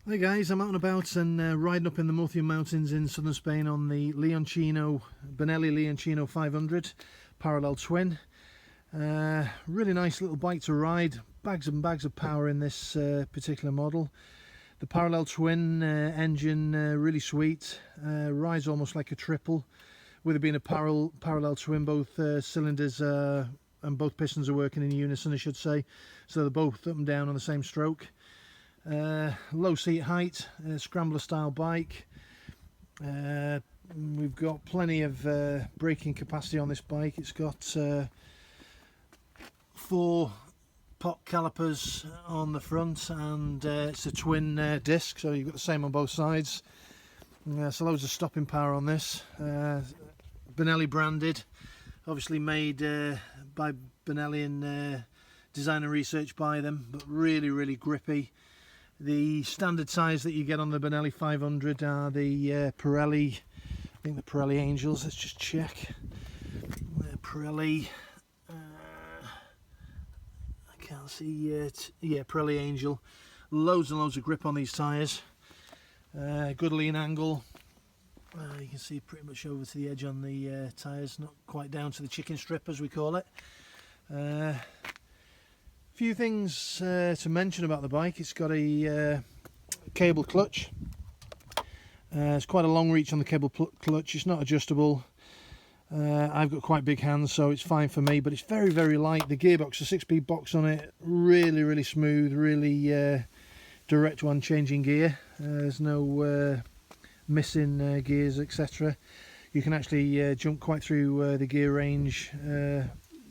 Hi guys, I'm out and about and riding up in the Murcian Mountains in southern Spain on the Benelli Leincino 500 parallel twin. Really nice little bike to ride, bags and bags of power in this particular model. The parallel twin engine, really sweet, rides almost like a triple. With it being a parallel twin, both cylinders and both pistons are working in unison, I should say, so they're both up and down on the same stroke. Low seat height, Scrambler style bike. We've got plenty of braking capacity on this bike. It's got 4 pot calipers on the front, and it's a twin disc, so you've got the same on both sides. So loads of stopping power on this. Benelli branded, obviously made by Benelli and design and research by them, but really grippy. The standard tyres that you get on the Benelli 500 are the Pirelli, I think the Pirelli Angels. Let's just check. Pirelli, I can't see it. Yeah, Pirelli Angel. Loads and loads of grip on these tyres. Good lean angle. You can see pretty much over to the edge on the tyres, not quite down to the chicken strip as we call it. Few things to mention about the bike. It's got a cable clutch. It's quite a long reach on the cable clutch. It's not adjustable. I've got quite big hands, so it's fine for me, but it's very light. The gearbox, the 6-speed box on it, really smooth, really direct one changing gear. There's no missing gears, etc. You can actually jump quite through the gear range.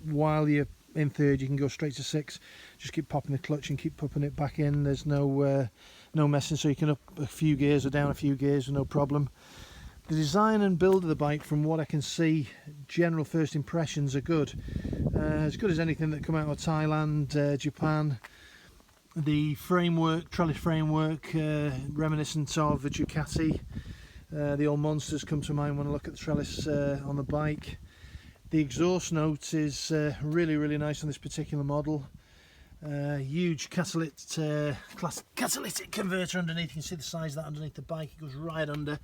While you're in third, you can go straight to 6. Just keep popping the clutch and keep popping it back in. There's no messing, so you can up a few gears or down a few gears with no problem. The design and build of the bike, from what I can see, general first impressions are good. As good as anything that come out of Thailand, Japan. The framework, trellis framework, reminiscent of a Ducati. The old monsters come to mind when I look at the trellis on the bike. The exhaust note is really nice on this particular model. Huge catalytic converter underneath. You can see the size of that underneath the bike. It goes right under.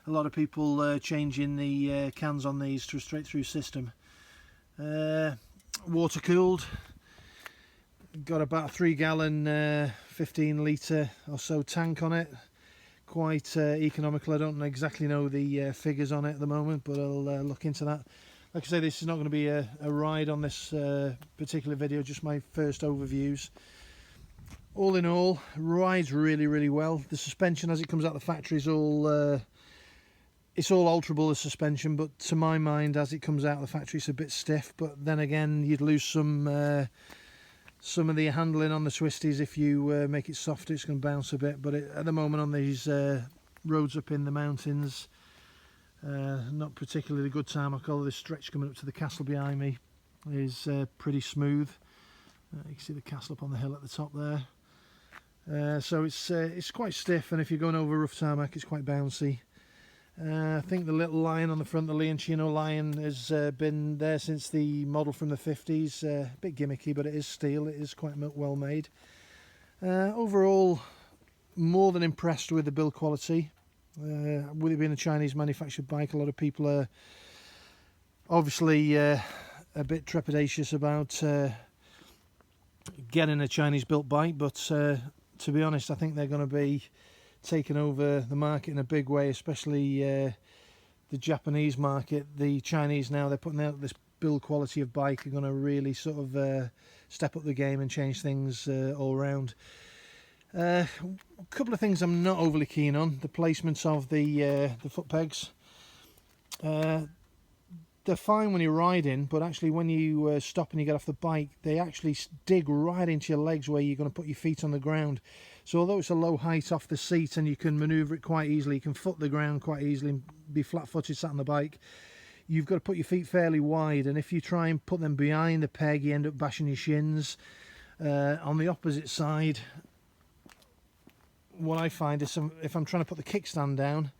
A lot of people changing the cans on these to a straight through system. Water cooled. Got about a 3-gallon 15 litre or so tank on it. Quite economical. I don't exactly know the figures on it at the moment, but I'll look into that. Like I say, this is not going to be a ride on this particular video, just my first overviews. All in all, rides really well. The suspension as it comes out of the factory is all it's all alterable, the suspension, but to my mind, as it comes out of the factory, it's a bit stiff. But then again, you'd lose some of the handling on the twisties. If you make it softer, it's going to bounce a bit. But at the moment on these roads up in the mountains, not particularly good time. I call this stretch coming up to the castle behind me is pretty smooth. You can see the castle up on the hill at the top there. So it's quite stiff, and if you're going over rough tarmac, it's quite bouncy. I think the little lion on the front, the Leincino lion, has been there since the model from the 50s. A bit gimmicky, but it is steel. It is quite well made. Overall, more than impressed with the build quality. With it being a Chinese manufactured bike, a lot of people are obviously a bit trepidatious about getting a Chinese built bike, but to be honest, I think they're going to be taking over the market in a big way, especially the Japanese market. The Chinese, now they're putting out this build quality of bike, are going to really sort of step up the game and change things all around. A couple of things I'm not overly keen on: the placement of the foot pegs. They're fine when you're riding, but actually when you stop and you get off the bike, they actually dig right into your legs where you're going to put your feet on the ground. So although it's a low height off the seat and you can manoeuvre it quite easily, you can foot the ground quite easily and be flat-footed sat on the bike, you've got to put your feet fairly wide, and if you try and put them behind the peg, you end up bashing your shins. On the opposite side, what I find is if I'm trying to put the kickstand down,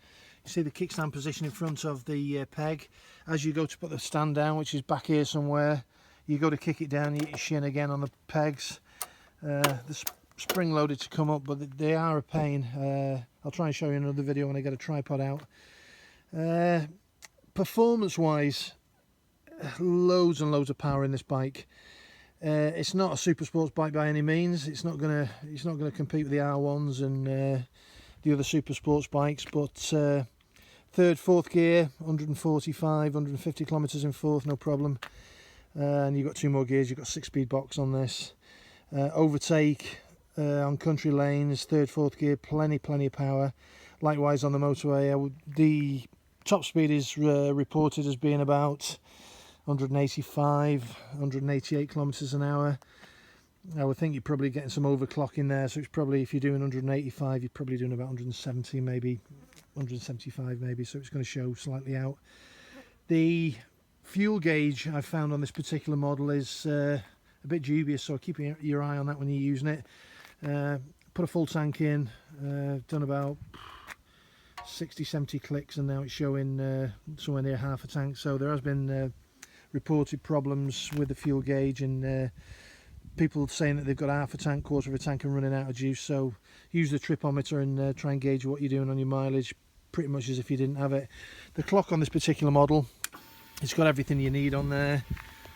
you see the kickstand position in front of the peg. As you go to put the stand down, which is back here somewhere, you go to kick it down, you hit your shin again on the pegs. The spring loaded to come up, but they are a pain. I'll try and show you another video when I get a tripod out. Performance wise, loads and loads of power in this bike. It's not a super sports bike by any means. It's not gonna compete with the R1s and the other super sports bikes, but third, fourth gear, 145, 150 kilometers in fourth, no problem. And you've got 2 more gears. You've got 6-speed box on this. Overtake on country lanes, third, fourth gear, plenty of power. Likewise on the motorway, the top speed is reported as being about 185, 188 kilometers an hour. I would think you're probably getting some overclocking there, so it's probably, if you're doing 185, you're probably doing about 170, maybe 175 maybe, so it's going to show slightly out. The fuel gauge I found on this particular model is a bit dubious, so keep your eye on that when you're using it. Put a full tank in, done about 60-70 clicks, and now it's showing somewhere near half a tank, so there has been reported problems with the fuel gauge, and people saying that they've got half a tank, quarter of a tank and running out of juice. So use the tripometer and try and gauge what you're doing on your mileage, pretty much as if you didn't have it. The clock on this particular model, it's got everything you need on there.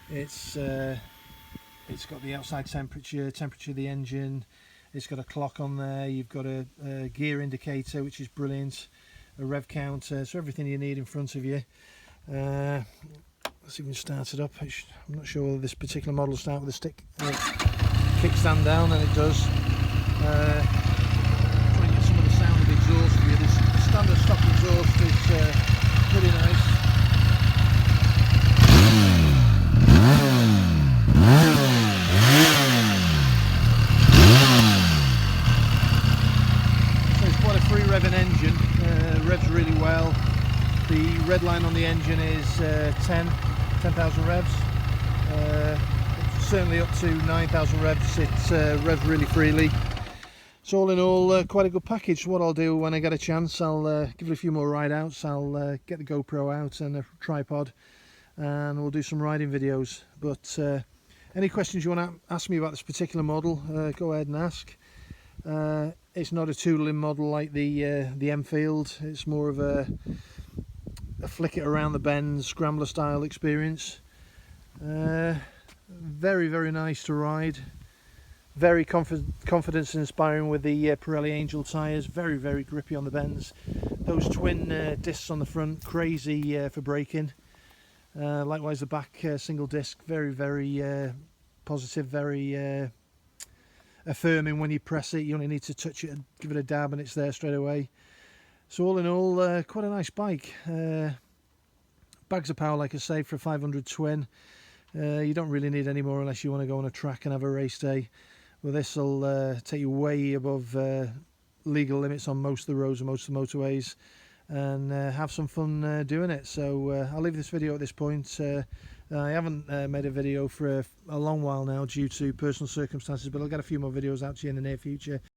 It's got the outside temperature of the engine. It's got a clock on there. You've got a gear indicator, which is brilliant, a rev counter, so everything you need in front of you. Let's see if we can start it up. I'm not sure whether this particular model will start with a stick kickstand down, and it does. Try and get some of the sound of the exhaust for you. The standard stock exhaust is pretty nice. So it's quite a free revving engine. Revs really well. The red line on the engine is 10,000 revs. Certainly up to 9,000 revs. It revs really freely. So all in all, quite a good package. What I'll do when I get a chance, I'll give it a few more ride outs. I'll get the GoPro out and a tripod, and we'll do some riding videos. But any questions you want to ask me about this particular model, go ahead and ask. It's not a tooling model like the Enfield. It's more of a flick it around the bend, Scrambler style experience. Very nice to ride. Very confidence inspiring with the Pirelli Angel tyres. Very grippy on the bends. Those twin discs on the front, crazy for braking. Likewise the back single disc, very positive, very affirming. When you press it, you only need to touch it and give it a dab and it's there straight away. So all in all, quite a nice bike. Bags of power, like I say, for a 500 twin. You don't really need any more unless you want to go on a track and have a race day. Well, this will take you way above legal limits on most of the roads and most of the motorways, and have some fun doing it. So I'll leave this video at this point. I haven't made a video for a long while now due to personal circumstances, but I'll get a few more videos out to you in the near future.